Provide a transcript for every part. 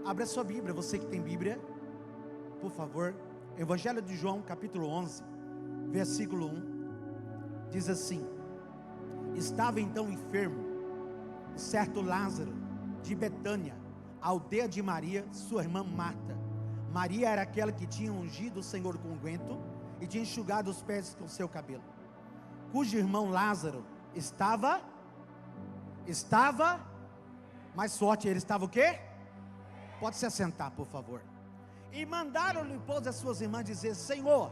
Abra sua Bíblia, você que tem Bíblia, por favor. Evangelho de João, capítulo 11, versículo 1. Diz assim: estava então enfermo certo Lázaro de Betânia, aldeia de Maria, sua irmã Marta. Maria era aquela que tinha ungido o Senhor com unguento e tinha enxugado os pés com seu cabelo, cujo irmão Lázaro estava, mais forte, ele estava o quê? Pode se assentar, por favor. E mandaram-lhe, pois, as suas irmãs dizer: Senhor,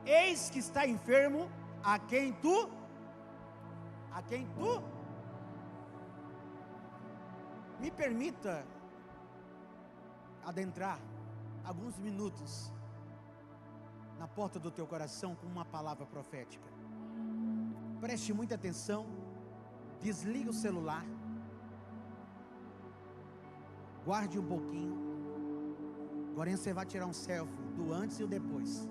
eis que está enfermo, a quem tu me permita adentrar alguns minutos na porta do teu coração com uma palavra profética. Preste muita atenção, desliga o celular, guarde um pouquinho. Agora você vai tirar um selfie do antes e o depois.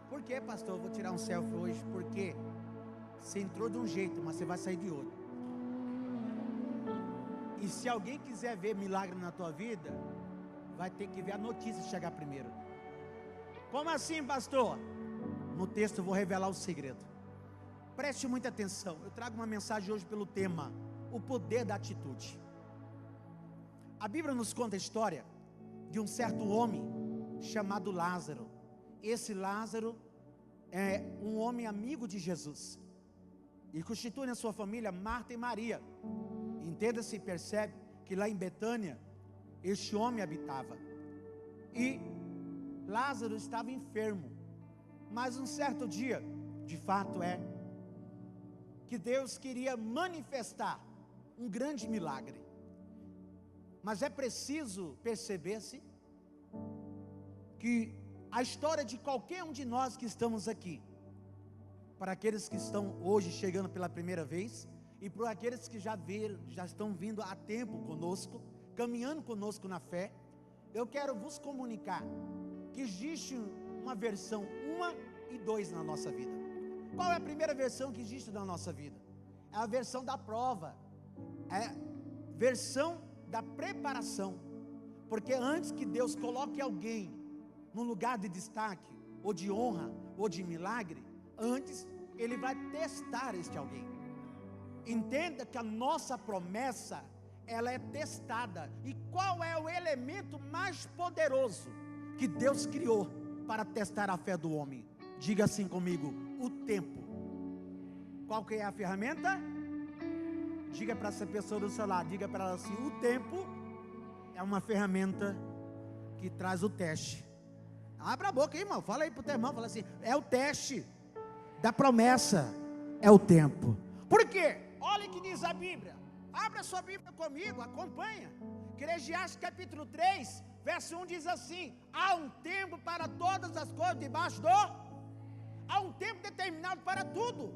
Por que, pastor, eu vou tirar um selfie hoje? Porque você entrou de um jeito, mas você vai sair de outro. E se alguém quiser ver milagre na tua vida, vai ter que ver a notícia chegar primeiro. Como assim, pastor? No texto eu vou revelar o segredo. Preste muita atenção. Eu trago uma mensagem hoje pelo tema: o poder da atitude. A Bíblia nos conta a história de um certo homem chamado Lázaro. Esse Lázaro é um homem amigo de Jesus e constitui na sua família Marta e Maria. Entenda-se e percebe que lá em Betânia este homem habitava, e Lázaro estava enfermo. Mas um certo dia, de fato que Deus queria manifestar um grande milagre. Mas é preciso perceber-se que a história de qualquer um de nós que estamos aqui, para aqueles que estão hoje chegando pela primeira vez, e para aqueles que já estão vindo há tempo conosco, caminhando conosco na fé, eu quero vos comunicar que existe uma versão 1 e 2 na nossa vida. Qual é a primeira versão que existe na nossa vida? É a versão da prova, é a versão da preparação. Porque antes que Deus coloque alguém num lugar de destaque, ou de honra, ou de milagre, antes Ele vai testar este alguém. Entenda que a nossa promessa, ela é testada. E qual é o elemento mais poderoso que Deus criou para testar a fé do homem? Diga assim comigo: o tempo. Qual que é a ferramenta? Diga para essa pessoa do seu lado, diga para ela assim: o tempo é uma ferramenta que traz o teste. Abra a boca aí, irmão, fala aí para o teu irmão, fala assim: é o teste da promessa, é o tempo. Por quê? Olha o que diz a Bíblia. Abra sua Bíblia comigo, acompanha. Eclesiastes capítulo 3, verso 1 diz assim: há um tempo para todas as coisas debaixo do... Há um tempo determinado para tudo.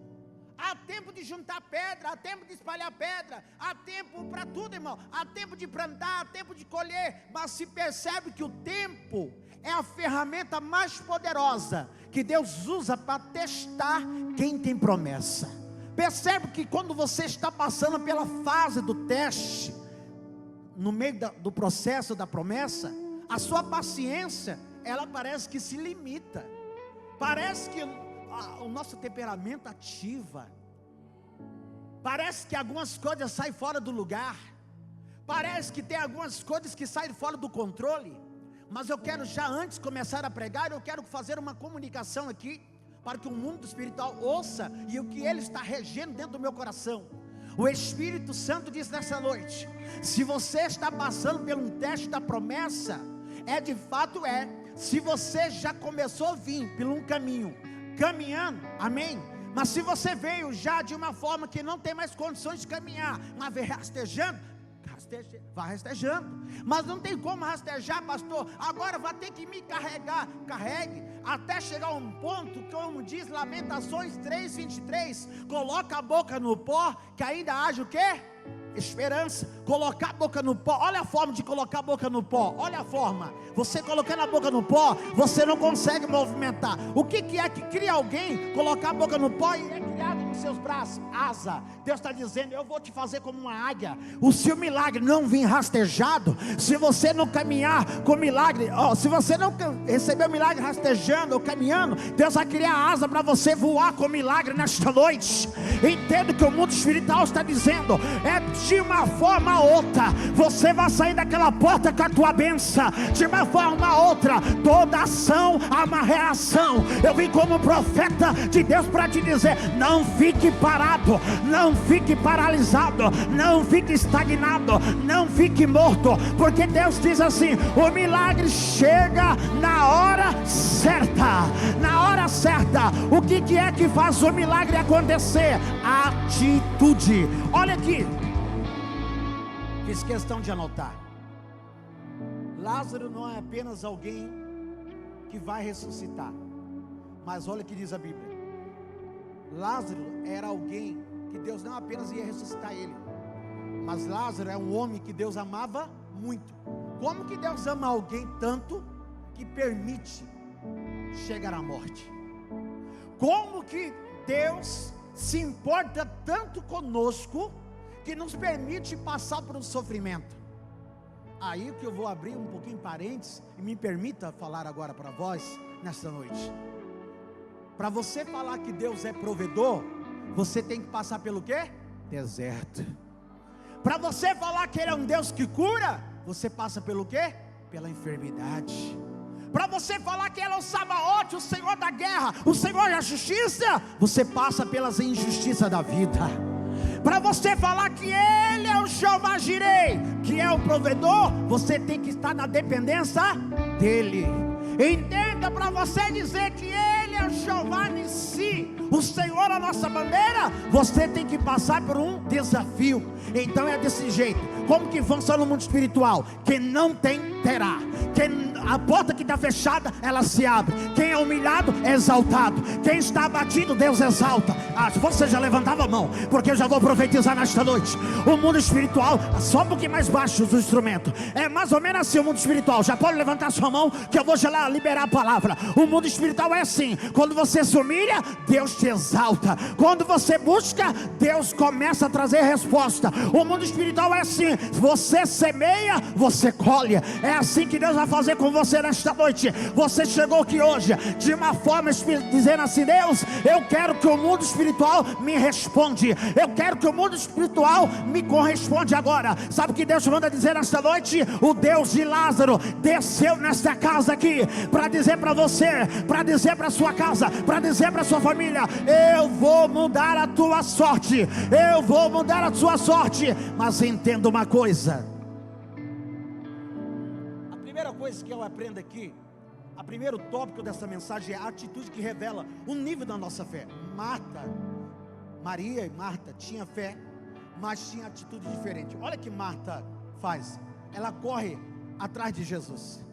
Há tempo de juntar pedra, há tempo de espalhar pedra, há tempo para tudo, irmão. Há tempo de plantar, há tempo de colher. Mas se percebe que o tempo é a ferramenta mais poderosa que Deus usa para testar quem tem promessa. Percebe que quando você está passando pela fase do teste, no meio do processo da promessa, a sua paciência, ela parece que se limita. Parece que o nosso temperamento ativa. Parece que algumas coisas saem fora do lugar. Parece que tem algumas coisas que saem fora do controle. Mas eu quero já antes de começar a pregar, eu quero fazer uma comunicação aqui, para que o mundo espiritual ouça, e o que ele está regendo dentro do meu coração. O Espírito Santo diz nessa noite: se você está passando por um teste da promessa, de fato se você já começou a vir por um caminho, caminhando, amém? Mas se você veio já de uma forma que não tem mais condições de caminhar, mas vem rastejando, vai rastejando. Mas não tem como rastejar, pastor, agora vai ter que me carregar. Carregue, até chegar a um ponto, como diz Lamentações 3:23, coloca a boca no pó, que ainda haja o quê? Esperança. Colocar a boca no pó, olha a forma de colocar a boca no pó, olha a forma. Você colocando a boca no pó, você não consegue movimentar. O que é que cria alguém colocar a boca no pó e é criado no seus braços, asa. Deus está dizendo: eu vou te fazer como uma águia. O seu milagre não vir rastejado, se você não caminhar com milagre, se você não receber o milagre rastejando ou caminhando, Deus vai criar asa para você voar com milagre nesta noite. Entenda o que o mundo espiritual está dizendo. É de uma forma ou outra, você vai sair daquela porta com a tua bênção. De uma forma ou outra, toda ação há uma reação. Eu vim como profeta de Deus para te dizer: não fique parado, não fique paralisado, não fique estagnado, não fique morto, porque Deus diz assim: o milagre chega na hora certa. Na hora certa. O que é que faz o milagre acontecer? Atitude. Olha aqui, fiz questão de anotar. Lázaro não é apenas alguém que vai ressuscitar, mas olha o que diz a Bíblia: Lázaro era alguém que Deus não apenas ia ressuscitar ele, mas Lázaro é um homem que Deus amava muito. Como que Deus ama alguém tanto que permite chegar à morte? Como que Deus se importa tanto conosco que nos permite passar por um sofrimento? Aí que eu vou abrir um pouquinho parênteses e me permita falar agora para vós nesta noite. Para você falar que Deus é provedor, você tem que passar pelo quê? Deserto. Para você falar que Ele é um Deus que cura, você passa pelo quê? Pela enfermidade. Para você falar que Ele é o Sabaote, o Senhor da guerra, o Senhor da justiça, você passa pelas injustiças da vida. Para você falar que Ele é o Jeová Jireh, que é o provedor, você tem que estar na dependência dEle. Entenda, para você dizer que Ele é o Jeová Nissi, o Senhor a nossa bandeira, você tem que passar por um desafio. Então é desse jeito. Como que funciona no mundo espiritual? Quem não tem, terá. A porta que está fechada, ela se abre. Quem é humilhado, é exaltado. Quem está abatido, Deus exalta. Se você já levantava a mão, porque eu já vou profetizar nesta noite. O mundo espiritual, só um pouquinho mais baixo do instrumento, é mais ou menos assim o mundo espiritual. Já pode levantar sua mão, que eu vou já lá liberar a palavra. O mundo espiritual é assim: quando você se humilha, Deus te exalta. Quando você busca, Deus começa a trazer resposta. O mundo espiritual é assim: você semeia, você colhe. É assim que Deus vai fazer com você nesta noite. Você chegou aqui hoje de uma forma dizendo assim: Deus, eu quero que o mundo espiritual me responde. Eu quero que o mundo espiritual me corresponde agora. Sabe o que Deus manda dizer nesta noite? O Deus de Lázaro desceu nesta casa aqui para dizer para você, para dizer para sua casa, para dizer para sua família: eu vou mudar a tua sorte, eu vou mudar a sua sorte. Mas entenda uma coisa, a primeira coisa que eu aprendo aqui, o primeiro tópico dessa mensagem é a atitude que revela o nível da nossa fé. Maria e Marta tinham fé, mas tinham atitude diferente. Olha o que Marta faz: ela corre atrás de Jesus.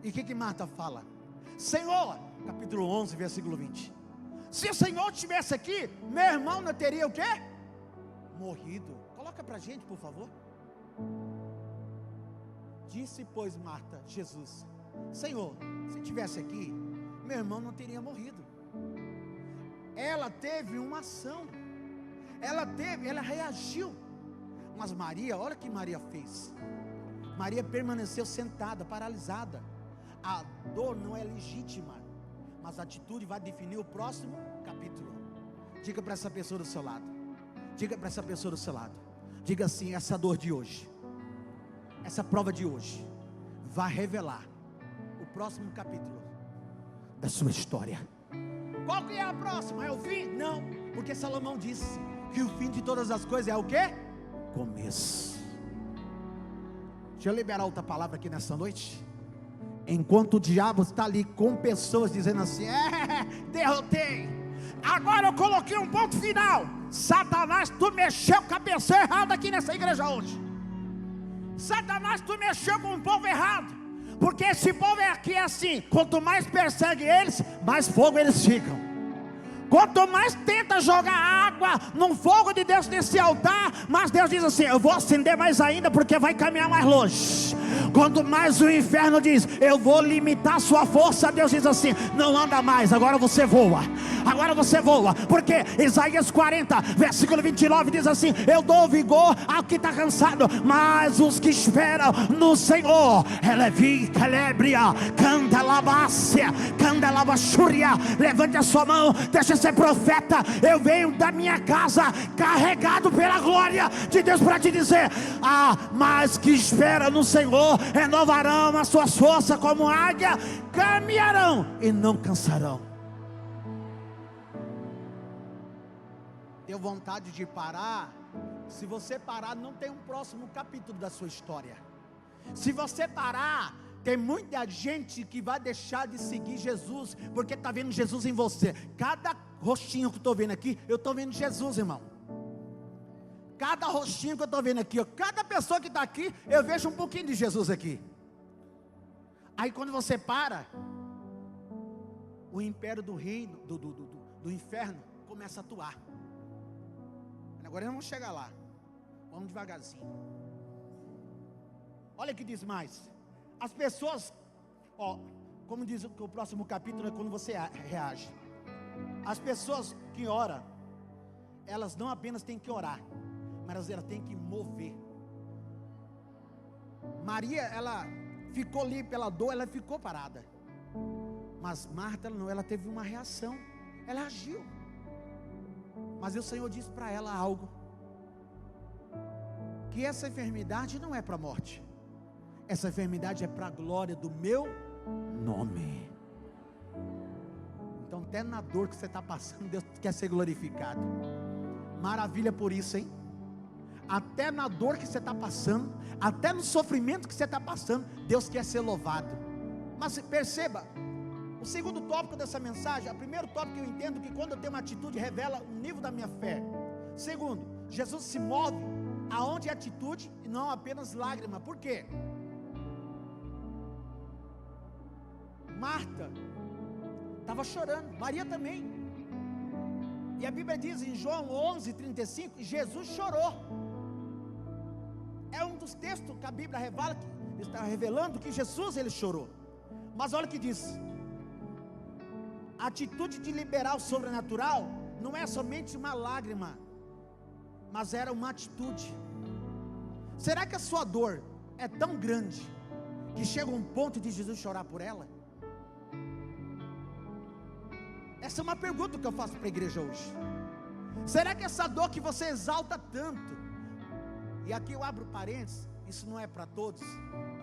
E o que Marta fala? Senhor, capítulo 11, versículo 20: se o Senhor estivesse aqui, meu irmão não teria o quê? Morrido. Coloca para a gente, por favor. Disse, pois, Marta, Jesus: Senhor, se estivesse aqui, meu irmão não teria morrido. Ela teve uma ação, ela reagiu. Mas Maria, olha o que Maria fez. Maria permaneceu sentada, paralisada. A dor não é legítima, mas a atitude vai definir o próximo capítulo. Diga para essa pessoa do seu lado, diga para essa pessoa do seu lado, diga assim: essa dor de hoje, essa prova de hoje, vai revelar o próximo capítulo da sua história. Qual que é a próxima? É o fim? Não, porque Salomão disse que o fim de todas as coisas é o quê? Começo. Deixa eu liberar outra palavra aqui nessa noite. Enquanto o diabo está ali com pessoas dizendo assim: derrotei, agora eu coloquei um ponto final. Satanás, tu mexeu com a pessoa errada aqui nessa igreja hoje. Satanás, tu mexeu com o povo errado. Porque esse povo aqui é assim: quanto mais persegue eles, mais fogo eles ficam. Quanto mais tenta jogar água no fogo de Deus nesse altar, mas Deus diz assim: eu vou acender mais ainda, porque vai caminhar mais longe. Quanto mais o inferno diz: eu vou limitar a sua força, Deus diz assim: não anda mais, agora você voa. agora você voa, porque Isaías 40, versículo 29 diz assim: eu dou vigor ao que está cansado, mas os que esperam no Senhor, Elevi, Calébria, Candalabácia, Candalabachúria, levante a sua mão, deixa ser profeta. Eu venho da minha casa carregado pela glória de Deus para te dizer: mas que espera no Senhor renovarão as suas forças como águia, caminharão e não cansarão. Deu vontade de parar? Se você parar, não tem um próximo capítulo da sua história. Se você parar, tem muita gente que vai deixar de seguir Jesus, porque está vendo Jesus em você. Cada rostinho que eu estou vendo aqui, eu estou vendo Jesus, irmão. Cada rostinho que eu estou vendo aqui, cada pessoa que está aqui, eu vejo um pouquinho de Jesus aqui. Aí quando você para, o império do reino, do inferno, começa a atuar. Agora vamos chegar lá, vamos devagarzinho. Olha o que diz mais. As pessoas, como diz o próximo capítulo, é quando você reage. As pessoas que oram, elas não apenas têm que orar, mas elas têm que mover. Maria, ela ficou ali pela dor, ela ficou parada. Mas Marta não, ela teve uma reação, ela agiu. Mas o Senhor disse para ela algo: que essa enfermidade não é para a morte, essa enfermidade é para a glória do meu nome. Então até na dor que você está passando, Deus quer ser glorificado. Maravilha por isso, hein? Até na dor que você está passando, até no sofrimento que você está passando, Deus quer ser louvado. Mas perceba, o segundo tópico dessa mensagem, o primeiro tópico que eu entendo, que quando eu tenho uma atitude revela o nível da minha fé. Segundo, Jesus se move aonde é atitude e não apenas lágrima. Por quê? Marta estava chorando, Maria também. E a Bíblia diz em João 11:35, Jesus chorou. É um dos textos que a Bíblia revela, que está revelando que Jesus ele chorou. Mas olha o que diz: a atitude de liberar o sobrenatural não é somente uma lágrima, mas era uma atitude. Será que a sua dor é tão grande que chega um ponto de Jesus chorar por ela? Essa é uma pergunta que eu faço para a igreja hoje. Será que essa dor que você exalta tanto, e aqui eu abro parênteses, isso não é para todos,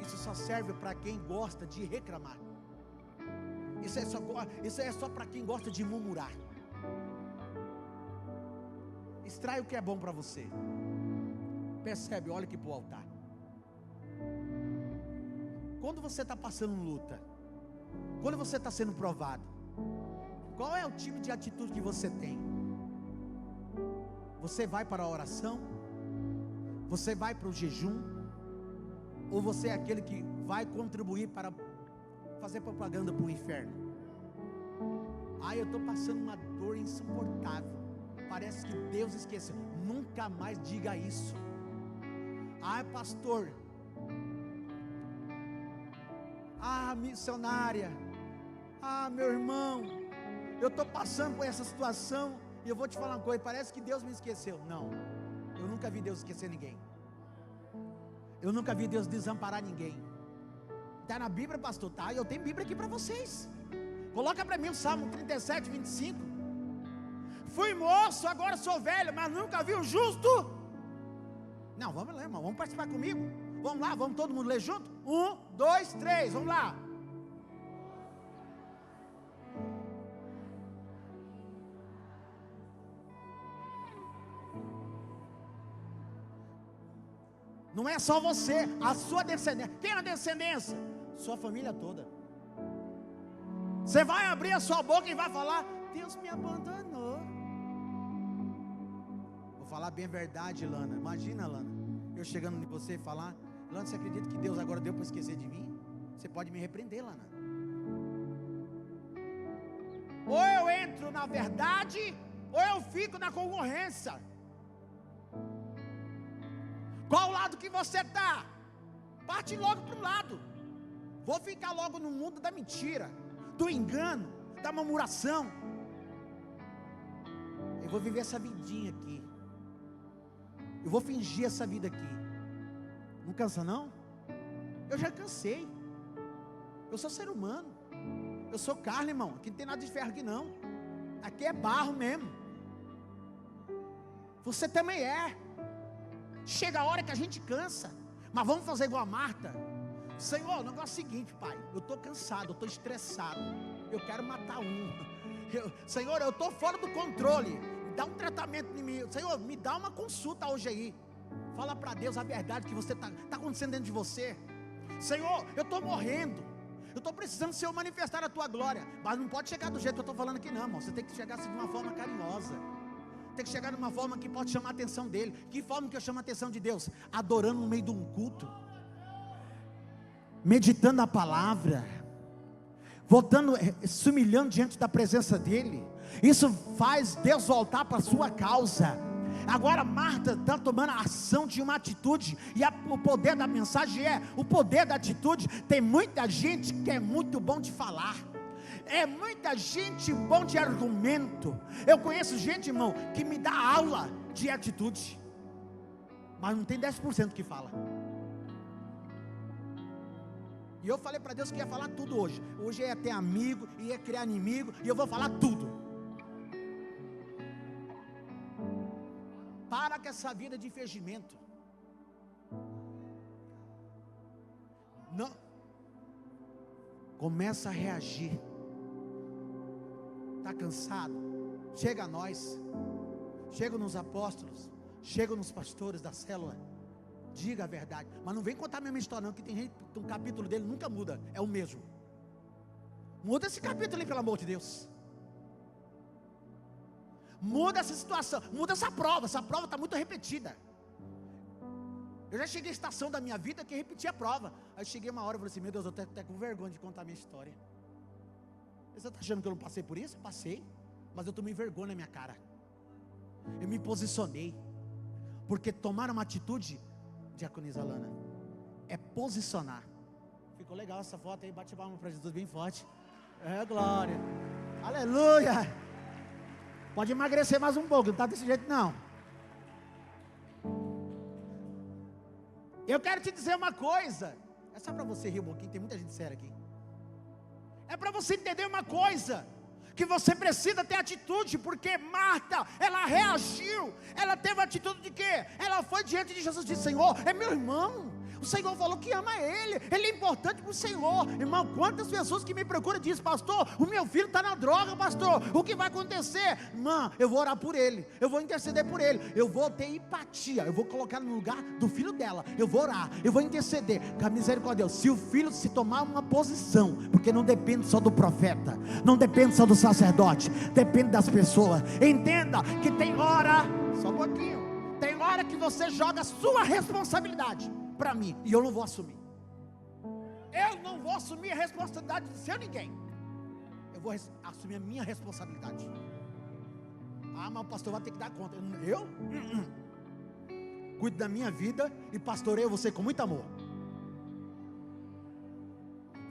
isso só serve para quem gosta de reclamar. Isso é só para quem gosta de murmurar. Extrai o que é bom para você. Percebe, olha aqui para o altar. Quando você está passando luta, quando você está sendo provado, qual é o tipo de atitude que você tem? Você vai para a oração? Você vai para o jejum? Ou você é aquele que vai contribuir para fazer propaganda para o inferno? Eu estou passando uma dor insuportável, parece que Deus esqueceu. Nunca mais diga isso. Pastor, missionária, meu irmão, eu estou passando por essa situação, e eu vou te falar uma coisa, parece que Deus me esqueceu. Não, eu nunca vi Deus esquecer ninguém. Eu nunca vi Deus desamparar ninguém. Está na Bíblia, pastor? Tá, eu tenho Bíblia aqui para vocês. Coloca para mim o Salmo 37:25. Fui moço, agora sou velho, mas nunca vi um justo. Não, vamos lá, irmão, vamos participar comigo. Vamos lá, vamos todo mundo ler junto? 1, 2, 3, vamos lá. Não é só você, a sua descendência. Quem é a descendência? Sua família toda. Você vai abrir a sua boca e vai falar: Deus me abandonou. Vou falar bem a verdade, Lana. Imagina, Lana, eu chegando em você e falar: Lana, você acredita que Deus agora deu para esquecer de mim? Você pode me repreender, Lana. Ou eu entro na verdade, ou eu fico na concorrência. Qual lado que você está? Parte logo para um lado. Vou ficar logo no mundo da mentira, do engano, da murmuração. vou viver essa vidinha aqui. Eu vou fingir essa vida aqui. Não cansa não? Eu já cansei. Eu sou ser humano. Eu sou carne, irmão. Aqui não tem nada de ferro aqui não. Aqui é barro mesmo. Você também é. Chega a hora que a gente cansa. Mas vamos fazer igual a Marta. Senhor, o negócio é o seguinte, pai. Eu estou cansado, eu estou estressado. Eu quero matar um. Senhor, eu estou fora do controle. Me dá um tratamento em mim. Senhor, me dá uma consulta hoje aí. Fala para Deus a verdade que você está acontecendo dentro de você. Senhor, eu estou morrendo. Eu estou precisando, Senhor, manifestar a tua glória. Mas não pode chegar do jeito que eu estou falando aqui não, irmão. Você tem que chegar assim, de uma forma carinhosa. Tem que chegar de uma forma que pode chamar a atenção dele. Que forma que eu chamo a atenção de Deus? Adorando no meio de um culto, meditando a palavra, voltando, se humilhando diante da presença dele. Isso faz Deus voltar para a sua causa. Agora Marta está tomando a ação de uma atitude. E o poder da mensagem o poder da atitude. Tem muita gente que é muito bom de falar, é muita gente bom de argumento. Eu conheço gente, irmão, que me dá aula de atitude, mas não tem 10% que fala. E eu falei para Deus que ia falar tudo hoje. Hoje ia ter amigo, ia criar inimigo, e eu vou falar tudo. Para com essa vida de fingimento. Não. Começa a reagir. Está cansado? Chega a nós. Chega nos apóstolos. Chega nos pastores da célula. Diga a verdade. Mas não vem contar a mesma história não, que tem gente que um capítulo dele nunca muda. É o mesmo. Muda esse capítulo aí, pelo amor de Deus. Muda essa situação, muda essa prova está muito repetida. Eu já cheguei à estação da minha vida que repetia a prova. Aí cheguei uma hora e falei assim, meu Deus, eu estou até com vergonha de contar a minha história. Você está achando que eu não passei por isso? Eu passei, mas eu tomei vergonha na minha cara. Eu me posicionei, porque tomar uma atitude, diaconisa Lana, é posicionar. Ficou legal essa foto aí, bate palma para Jesus bem forte. É glória, aleluia. Pode emagrecer mais um pouco, não está desse jeito não. Eu quero te dizer uma coisa. É só para você rir um pouquinho, tem muita gente séria aqui. É para você entender uma coisa, que você precisa ter atitude, porque Marta, ela reagiu. Ela teve atitude de quê? Ela foi diante de Jesus e disse, Senhor, é meu irmão. O Senhor falou que ama ele é importante para o Senhor. Irmão, quantas pessoas que me procuram e dizem, pastor, o meu filho está na droga, pastor, o que vai acontecer? Irmão, eu vou orar por ele, eu vou interceder por ele, eu vou ter empatia, eu vou colocar no lugar do filho dela, eu vou orar, eu vou interceder, com a misericórdia de Deus. Se o filho se tomar uma posição, porque não depende só do profeta, não depende só do sacerdote, depende das pessoas. Entenda que tem hora, só um pouquinho, tem hora que você joga a sua responsabilidade para mim, e eu não vou assumir. Eu não vou assumir a responsabilidade de ser ninguém. Eu vou assumir a minha responsabilidade. Ah, mas o pastor vai ter que dar conta. Eu? Cuido da minha vida e pastoreio você com muito amor.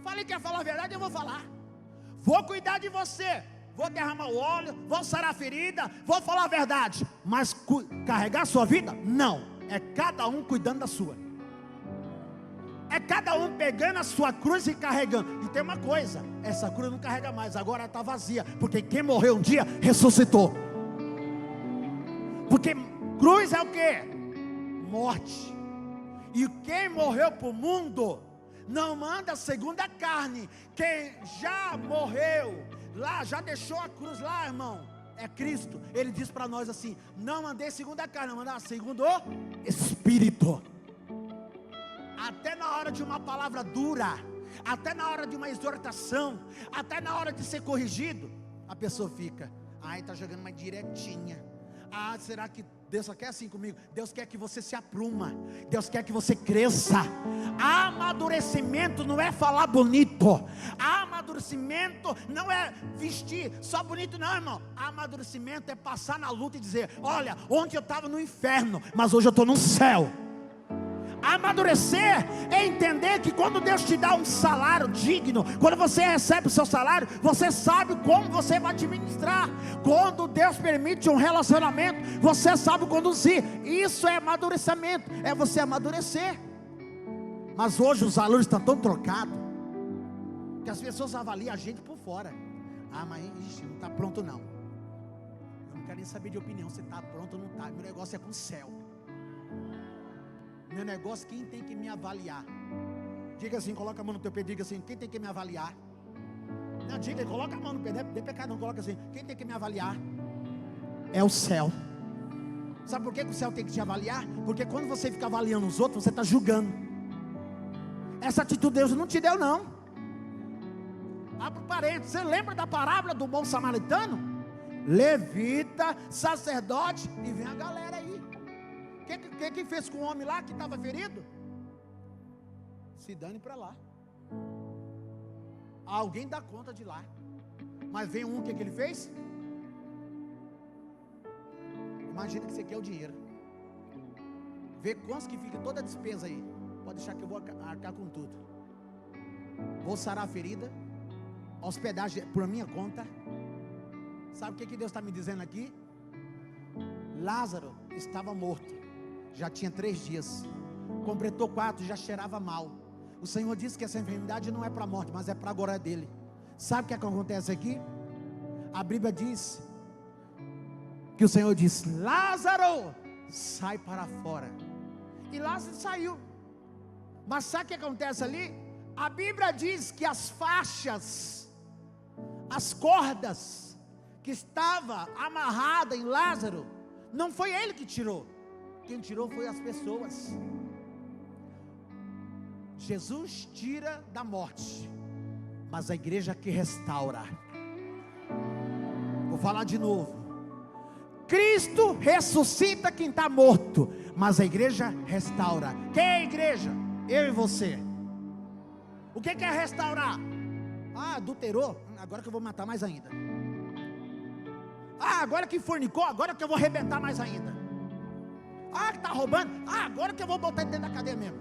Falei que ia falar a verdade, eu vou falar. Vou cuidar de você, vou derramar o óleo, vou sarar a ferida, vou falar a verdade. Mas carregar a sua vida? Não. É cada um cuidando da sua. É cada um pegando a sua cruz e carregando. E tem uma coisa, essa cruz não carrega mais, agora está vazia, porque quem morreu um dia, ressuscitou. Porque cruz é o que? Morte. E quem morreu para o mundo, não manda segundo a carne. Quem já morreu, lá, já deixou a cruz lá, irmão, é Cristo. Ele diz para nós assim, não mandei segundo a carne, mandei segundo o Espírito. Até na hora de uma palavra dura, até na hora de uma exortação, até na hora de ser corrigido, a pessoa fica, ai, está jogando uma diretinha. Ah, será que Deus só quer assim comigo? Deus quer que você se apruma, Deus quer que você cresça. Amadurecimento não é falar bonito, amadurecimento não é vestir só bonito não, irmão. Amadurecimento é passar na luta e dizer, olha, ontem eu estava no inferno, mas hoje eu estou no céu. Amadurecer é entender que quando Deus te dá um salário digno, quando você recebe o seu salário, você sabe como você vai administrar. Quando Deus permite um relacionamento, você sabe conduzir. Isso é amadurecimento, é você amadurecer. Mas hoje os valores estão tão trocados, que as pessoas avaliam a gente por fora. Ah, mas não está pronto não. Eu não quero nem saber de opinião, se está pronto ou não está. Meu negócio é com o céu. Meu negócio, quem tem que me avaliar? Diga assim, coloca a mão no teu pé, diga assim, quem tem que me avaliar? Não, diga, coloca a mão no pé, não é pecado não, coloca assim, quem tem que me avaliar? É o céu. Sabe por que o céu tem que te avaliar? Porque quando você fica avaliando os outros, você está julgando. Essa atitude Deus não te deu não. Abre parênteses, você lembra da parábola do bom samaritano? Levita, sacerdote, e vem a galera aí. O que fez com o homem lá que estava ferido? Se dane para lá. Alguém dá conta de lá. Mas vem um, o que ele fez? Imagina que você quer o dinheiro. Vê quantos que fica toda a despesa aí. Pode deixar que eu vou arcar com tudo. Vou sarar a ferida. Hospedagem por minha conta. Sabe o que Deus está me dizendo aqui? Lázaro estava morto. Já tinha 3 dias, completou 4, já cheirava mal. O Senhor disse que essa enfermidade não é para a morte, mas é para a glória dele. Sabe o que acontece aqui? A Bíblia diz que o Senhor disse: Lázaro, sai para fora. E Lázaro saiu. Mas sabe o que acontece ali? A Bíblia diz que as faixas, as cordas que estava amarrada em Lázaro, não foi ele que tirou. Quem tirou foi as pessoas. Jesus tira da morte, mas a igreja que restaura. Vou falar de novo. Cristo ressuscita quem está morto, mas a igreja restaura. Quem é a igreja? Eu e você. O que é restaurar? Ah, adulterou? Agora que eu vou matar mais ainda. Ah, agora que fornicou? Agora que eu vou arrebentar mais ainda. Ah, que está roubando? Ah, agora que eu vou botar dentro da cadeia mesmo.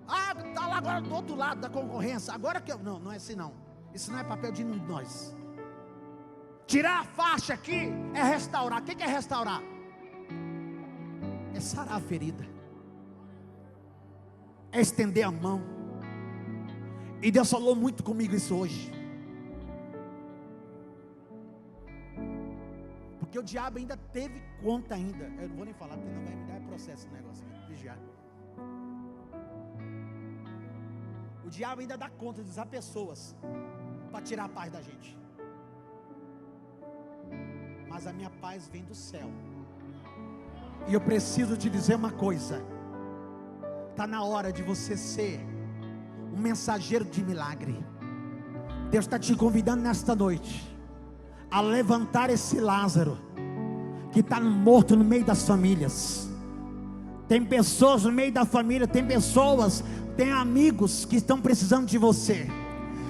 Ah, está lá agora do outro lado da concorrência. Agora que eu... Não, não é assim não. Isso não é papel de nós. Tirar a faixa aqui é restaurar. O que é restaurar? É sarar a ferida. É estender a mão. E Deus falou muito comigo isso hoje. Porque o diabo ainda teve conta ainda. Eu não vou nem falar, porque não vai me dar processo esse negócio aqui, vigiar. O diabo ainda dá conta de usar pessoas para tirar a paz da gente. Mas a minha paz vem do céu. E eu preciso te dizer uma coisa. Está na hora de você ser um mensageiro de milagre. Deus está te convidando nesta noite a levantar esse Lázaro que está morto no meio das famílias. Tem pessoas no meio da família, tem pessoas, tem amigos que estão precisando de você.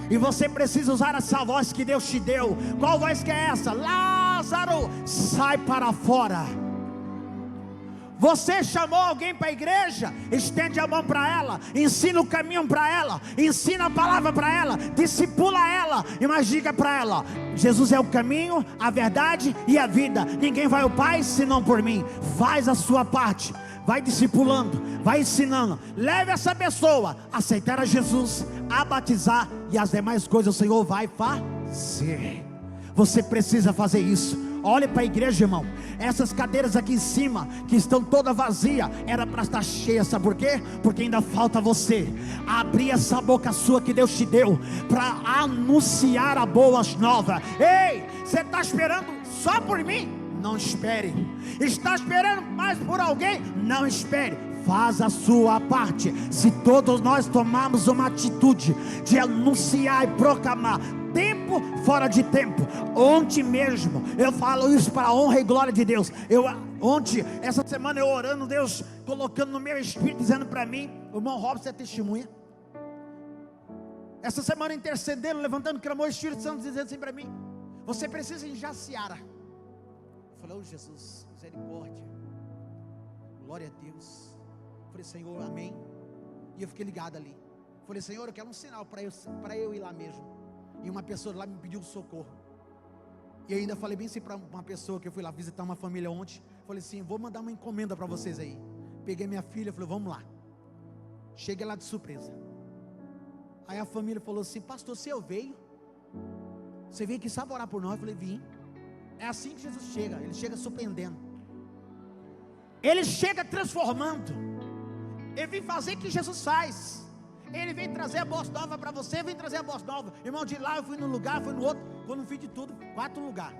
E você precisa usar essa voz que Deus te deu. Qual voz que é essa? Lázaro, sai para fora. Você chamou alguém para a igreja, estende a mão para ela, ensina o caminho para ela, ensina a palavra para ela, discipula ela, mas diga para ela: Jesus é o caminho, a verdade e a vida. Ninguém vai ao Pai senão por mim. Faz a sua parte, vai discipulando, vai ensinando. Leve essa pessoa a aceitar a Jesus, a batizar, e as demais coisas o Senhor vai fazer. Você precisa fazer isso. Olhe para a igreja, irmão. Essas cadeiras aqui em cima, que estão toda vazia, era para estar cheia. Sabe por quê? Porque ainda falta você abrir essa boca sua que Deus te deu para anunciar a boas novas. Ei, você está esperando só por mim? Não espere. Está esperando mais por alguém? Não espere. Faz a sua parte. Se todos nós tomarmos uma atitude de anunciar e proclamar, tempo fora de tempo. Ontem mesmo eu falo isso para a honra e glória de Deus. Ontem, essa semana eu orando, Deus colocando no meu espírito, dizendo para mim, o irmão Robson é testemunha. Essa semana intercedendo, levantando, clamou o Espírito Santo, dizendo assim para mim: você precisa ir em Jaciara. Eu falei: oh Jesus, misericórdia, glória a Deus. Falei, Senhor, amém. E eu fiquei ligado ali. Falei, Senhor, eu quero um sinal para eu ir lá mesmo. E uma pessoa lá me pediu socorro. E ainda falei bem assim para uma pessoa que eu fui lá visitar uma família ontem. Falei assim, vou mandar uma encomenda para vocês aí. Peguei minha filha, falei, vamos lá. Cheguei lá de surpresa. Aí a família falou assim, pastor, você veio? Você veio aqui só para orar por nós? Eu falei, vim. É assim que Jesus chega, ele chega surpreendendo. Ele chega transformando. Ele vem fazer o que Jesus faz. Ele vem trazer a boa nova para você, vem trazer a boa nova. Irmão, de lá eu fui num lugar, fui no outro, vou no fim de tudo, 4 lugares.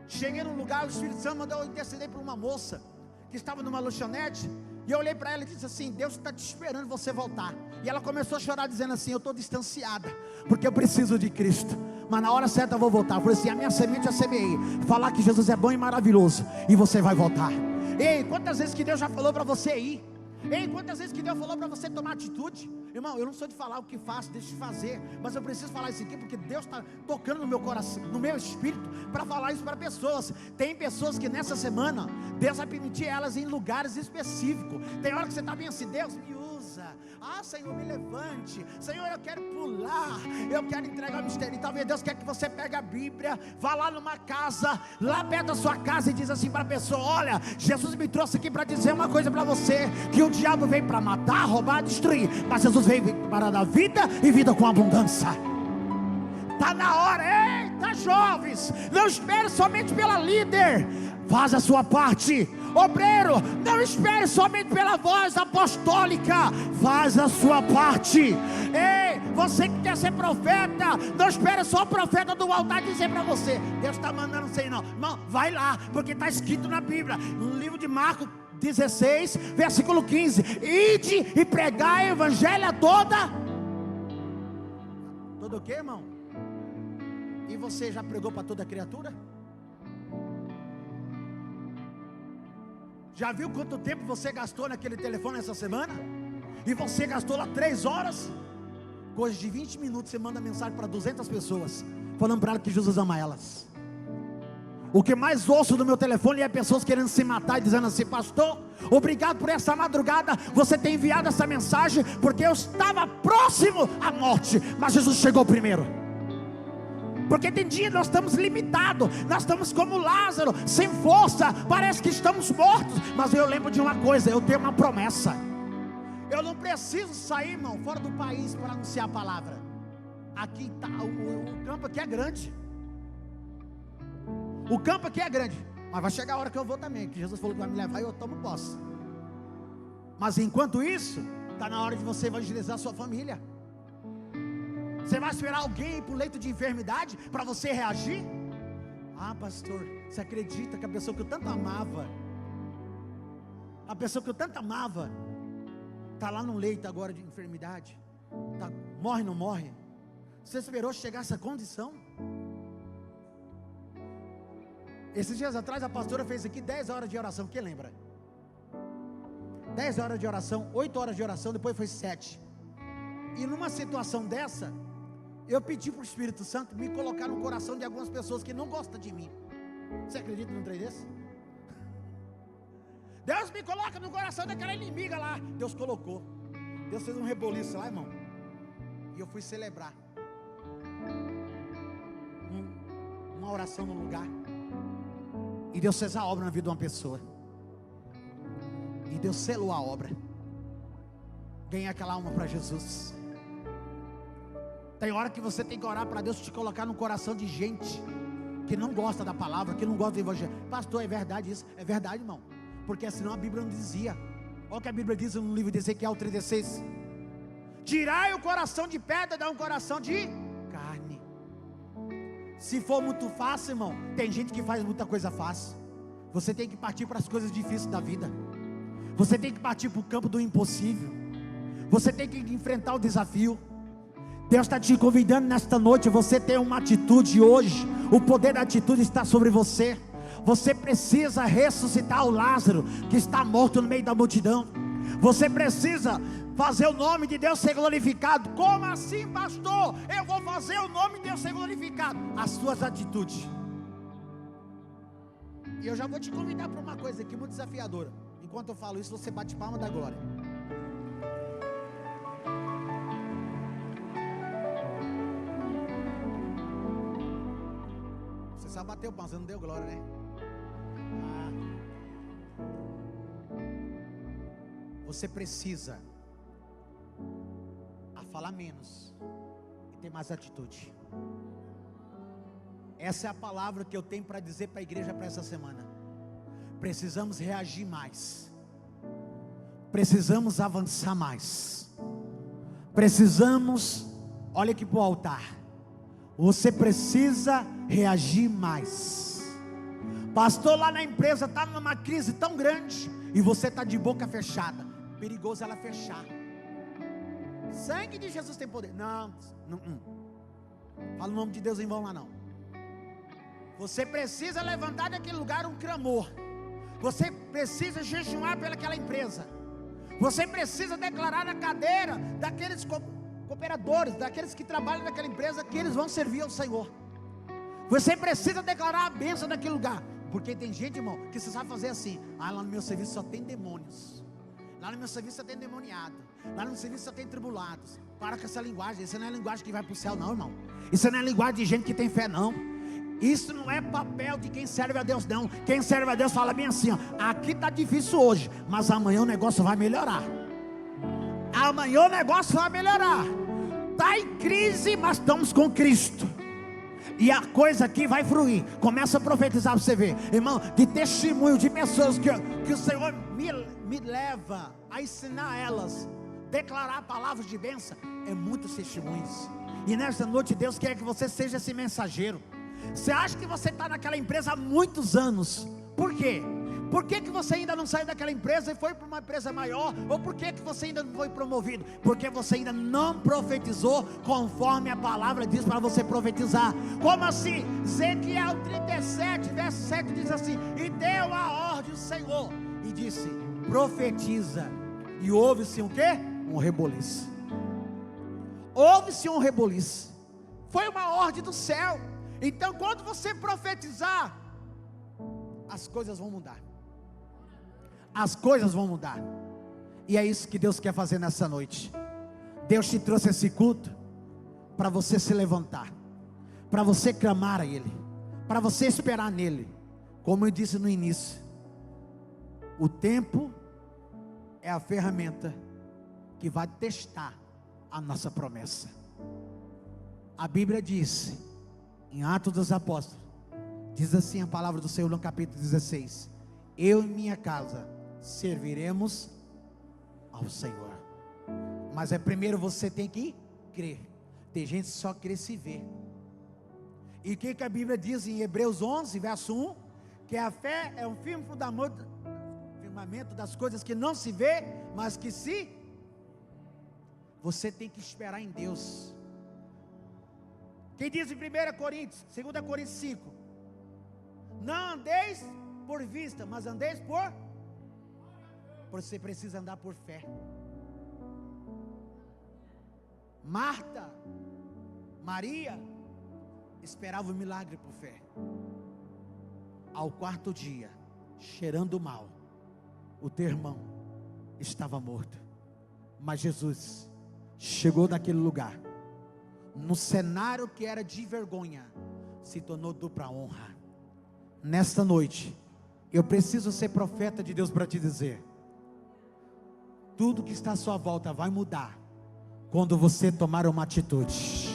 Cheguei num lugar, o Espírito Santo mandou eu interceder por uma moça que estava numa lanchonete. E eu olhei para ela e disse assim, Deus está te esperando você voltar. E ela começou a chorar dizendo assim, eu estou distanciada, porque eu preciso de Cristo, mas na hora certa eu vou voltar. Eu falei assim, a minha semente eu semeei, falar que Jesus é bom e maravilhoso, e você vai voltar. Ei, quantas vezes que Deus já falou para você ir? Ei, quantas vezes que Deus falou para você tomar atitude? Irmão, eu não sou de falar o que faço, deixa de fazer, mas eu preciso falar isso aqui, porque Deus está tocando no meu coração, no meu espírito, para falar isso para pessoas. Tem pessoas que nessa semana, Deus vai permitir elas em lugares específicos. Tem hora que você está bem assim, Deus me usa, ah Senhor, me levante, Senhor, eu quero pular, eu quero entregar o mistério. E talvez Deus quer que você pegue a Bíblia, vá lá numa casa, lá perto da sua casa, e diz assim para a pessoa, olha, Jesus me trouxe aqui para dizer uma coisa para você, que o diabo veio para matar, roubar, destruir, mas Jesus veio para dar vida e vida com abundância. Está na hora, eita jovens, não espere somente pela líder, faz a sua parte. Obreiro, não espere somente pela voz apostólica, faz a sua parte. Ei, você que quer ser profeta, não espere só o profeta do altar dizer para você, Deus está mandando você ir, não. Irmão, vai lá, porque está escrito na Bíblia, no livro de Marcos 16, versículo 15, ide e pregai o evangelho a toda o que, irmão? E você já pregou para toda criatura? Já viu quanto tempo você gastou naquele telefone essa semana? E você gastou lá 3 horas? Coisa de 20 minutos você manda mensagem para 200 pessoas, falando para elas que Jesus ama elas. O que mais ouço do meu telefone é pessoas querendo se matar e dizendo assim, pastor, obrigado por essa madrugada, você ter enviado essa mensagem, porque eu estava próximo à morte, mas Jesus chegou primeiro. Porque tem dia nós estamos limitados, nós estamos como Lázaro, sem força, parece que estamos mortos. Mas eu lembro de uma coisa, eu tenho uma promessa. Eu não preciso sair, irmão, fora do país para anunciar a palavra. Aqui está, o campo aqui é grande. O campo aqui é grande, mas vai chegar a hora que eu vou também, que Jesus falou que vai me levar e eu tomo posse. Mas enquanto isso, está na hora de você evangelizar a sua família. Você vai esperar alguém ir para o leito de enfermidade para você reagir? Ah, pastor, você acredita que a pessoa que eu tanto amava, está lá no leito agora de enfermidade, morre ou não morre? Você esperou chegar a essa condição? Esses dias atrás a pastora fez aqui 10 horas de oração, quem lembra? 10 horas de oração, 8 horas de oração, depois foi 7. E numa situação dessa, eu pedi para o Espírito Santo me colocar no coração de algumas pessoas que não gostam de mim. Você acredita num trem desse? Deus me coloca no coração daquela inimiga lá. Deus colocou. Deus fez um reboliço lá, irmão. E eu fui celebrar uma oração no lugar. E Deus fez a obra na vida de uma pessoa. E Deus selou a obra. Ganhei aquela alma para Jesus. Tem hora que você tem que orar para Deus te colocar no coração de gente que não gosta da palavra, que não gosta do evangelho. Pastor, é verdade isso? É verdade, irmão. Porque senão a Bíblia não dizia. Olha o que a Bíblia diz no livro de Ezequiel 36. Tirai o coração de pedra, dá um coração de carne. Se for muito fácil, irmão, tem gente que faz muita coisa fácil. Você tem que partir para as coisas difíceis da vida. Você tem que partir para o campo do impossível. Você tem que enfrentar o desafio. Deus está te convidando nesta noite. Você tem uma atitude hoje. O poder da atitude está sobre você. Você precisa ressuscitar o Lázaro que está morto no meio da multidão. Você precisa fazer o nome de Deus ser glorificado. Como assim, pastor? Eu vou fazer o nome de Deus ser glorificado. As suas atitudes. E eu já vou te convidar para uma coisa aqui muito desafiadora. Enquanto eu falo isso, você bate palma da glória. Você só bateu palma, você não deu glória, né? Você precisa falar menos e ter mais atitude. Essa é a palavra que eu tenho para dizer para a igreja para essa semana. Precisamos reagir mais. Precisamos avançar mais. Precisamos, olha aqui para o altar. Você precisa reagir mais. Pastor, lá na empresa está numa crise tão grande e você está de boca fechada. Perigoso ela fechar. Sangue de Jesus tem poder. Não. Fala o nome de Deus em vão lá não. Você precisa levantar daquele lugar um clamor. Você precisa jejuar pelaquela empresa. Você precisa declarar na cadeira daqueles cooperadores, daqueles que trabalham naquela empresa, que eles vão servir ao Senhor. Você precisa declarar a bênção naquele lugar. Porque tem gente, irmão, que você sabe fazer assim. Lá no meu serviço só tem demônios. Lá no meu serviço só tem demoniado. Lá no meu serviço só tem tribulados. Para com essa linguagem. Isso não é linguagem que vai para o céu não, irmão. Isso não é linguagem de gente que tem fé não. Isso não é papel de quem serve a Deus não. Quem serve a Deus fala bem assim, ó. Aqui está difícil hoje, mas amanhã o negócio vai melhorar. Amanhã o negócio vai melhorar. Está em crise, mas estamos com Cristo. E a coisa aqui vai fluir. Começa a profetizar para você ver, irmão, de testemunho de pessoas que o Senhor me leva a ensinar elas, declarar palavras de bênção. É muitos testemunhos. E nesta noite Deus quer que você seja esse mensageiro. Você acha que você está naquela empresa há muitos anos? Por quê? Por que você ainda não saiu daquela empresa e foi para uma empresa maior? Ou por que você ainda não foi promovido? Porque você ainda não profetizou conforme a palavra diz para você profetizar. Como assim? Ezequiel 37 verso 7 diz assim: e deu a ordem o Senhor e disse: profetiza. E houve-se um quê? Um reboliço. Houve-se um reboliço. Foi uma ordem do céu. Então quando você profetizar, as coisas vão mudar. As coisas vão mudar. E é isso que Deus quer fazer nessa noite. Deus te trouxe esse culto para você se levantar, para você clamar a Ele, para você esperar nele. Como eu disse no início, o tempo é a ferramenta que vai testar a nossa promessa. A Bíblia diz em Atos dos Apóstolos, diz assim a palavra do Senhor no capítulo 16: eu e minha casa serviremos ao Senhor. Mas é primeiro você tem que crer. Tem gente que só crê se vê. E o que a Bíblia diz em Hebreus 11 verso 1? Que a fé é um firme firmamento das coisas que não se vê, mas que se... Você tem que esperar em Deus. Quem diz em 1 Coríntios, 2 Coríntios 5: não andeis por vista, mas andeis por... Você precisa andar por fé. Marta, Maria esperava o milagre por fé. Ao quarto dia, cheirando mal, o teu irmão estava morto. Mas Jesus chegou naquele lugar, no cenário que era de vergonha, se tornou dupla honra. Nesta noite, eu preciso ser profeta de Deus para te dizer: tudo que está à sua volta vai mudar quando você tomar uma atitude.